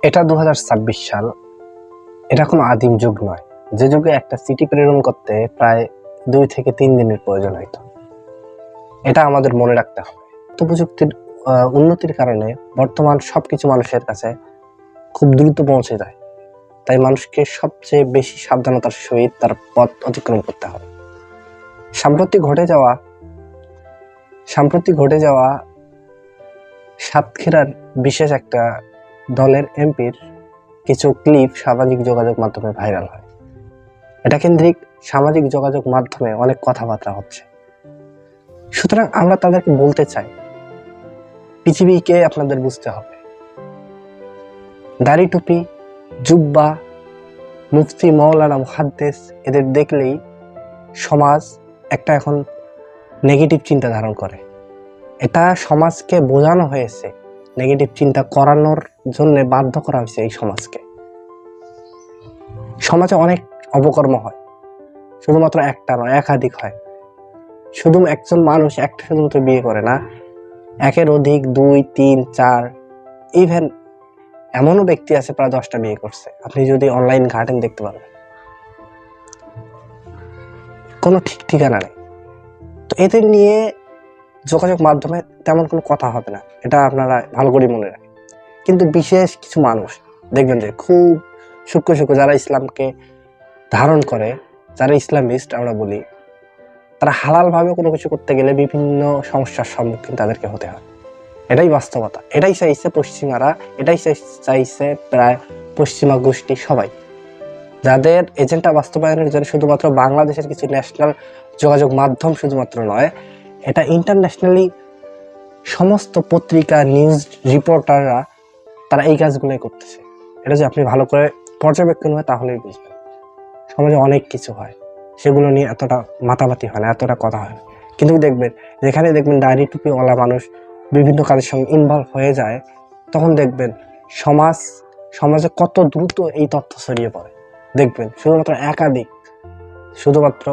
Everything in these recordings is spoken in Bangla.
এটা 2026 সাল। এটা কোনো আদিম যুগ নয়, যে যুগে একটা চিঠি প্রেরণ করতে প্রায় 2 থেকে 3 দিনের প্রয়োজন হইত। এটা আমাদের মনে রাখতে হবে। প্রযুক্তির উন্নতির কারণে বর্তমান সবকিছু মানুষের কাছে খুব দ্রুত পৌঁছে যায়, তাই মানুষকে সবচেয়ে বেশি সাবধানতার সহিত তার পথ অতিক্রম করতে হবে। সাম্প্রতিক ঘটে যাওয়া সাতক্ষীরার বিশেষ একটা দলের এমপির কিছু ক্লিপ সামাজিক যোগাযোগ মাধ্যমে ভাইরাল হয়। এটা কেন্দ্রিক সামাজিক যোগাযোগ মাধ্যমে অনেক কথাবার্তা হচ্ছে। সুতরাং আমরা তাদেরকে বলতে চাই, পৃথিবীকে আপনাদের বুঝতে হবে। দাড়ি টুপি, জুব্বা, মুফতি, মাওলানা, মুহাদ্দিস এদের দেখলেই সমাজ একটা এখন নেগেটিভ চিন্তা ধারণ করে। এটা সমাজকে বোঝানো হয়েছে, নেগেটিভ চিন্তা করানোর জন্য বাধ্য করা হয়েছে এই সমাজকে। সমাজে অনেক অপকর্ম হয়, শুধুমাত্র একটা নয়, একাধিক হয়। শুধু একজন মানুষ একটা শুধুমাত্র বিয়ে করে না, একের অধিক 2, 3, 4, ইভেন এমনও ব্যক্তি আছে প্রায় 10টা বিয়ে করছে। আপনি যদি অনলাইন ঘাটেন দেখতে পাবেন, কোনো ঠিক ঠিকানা নেই। তো এদের নিয়ে যোগাযোগ মাধ্যমে তেমন কোনো কথা হবে না, এটা আপনারা ভালো করে মনে রাখেন। কিন্তু বিশেষ কিছু মানুষ দেখবেন যে খুব সূক্ষ্ম যারা ইসলামকে ধারণ করে, যারা ইসলামিস্ট আমরা বলি, তারা হালালভাবে কোনো কিছু করতে গেলে বিভিন্ন সমস্যার সম্মুখীন তাদেরকে হতে হয়। এটাই বাস্তবতা। এটাই চাইছে পশ্চিমারা, এটাই চাইছে প্রায় পশ্চিমা গোষ্ঠী সবাই। যাদের এজেন্ডা বাস্তবায়নের জন্য শুধুমাত্র বাংলাদেশের কিছু ন্যাশনাল যোগাযোগ মাধ্যম শুধুমাত্র নয়, এটা ইন্টারন্যাশনালি সমস্ত পত্রিকা, নিউজ রিপোর্টাররা তারা এই কাজগুলোই করতেছে। এটা যে আপনি ভালো করে পর্যবেক্ষণ হয় তাহলেই বুঝবেন। সমাজে অনেক কিছু হয়, সেগুলো নিয়ে এতটা মাতামাতি হয় না, এতটা কথা হয় না। কিন্তু যেখানে দেখবেন দাড়ি টুপিওয়ালা মানুষ বিভিন্ন কাজের সঙ্গে ইনভলভ হয়ে যায়, তখন দেখবেন সমাজে কত দ্রুত এই তথ্য ছড়িয়ে পড়ে। দেখবেন শুধুমাত্র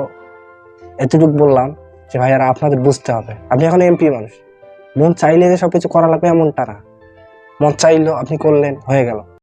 এতটুকু বললাম যে ভাইয়ারা আপনাদের বুঝতে হবে, আপনি এখন এমপি মানুষ, মন চাইলে যে সবকিছু করা লাগবে এমনটা না। মন চাইলেও আপনি করলেন, হয়ে গেল।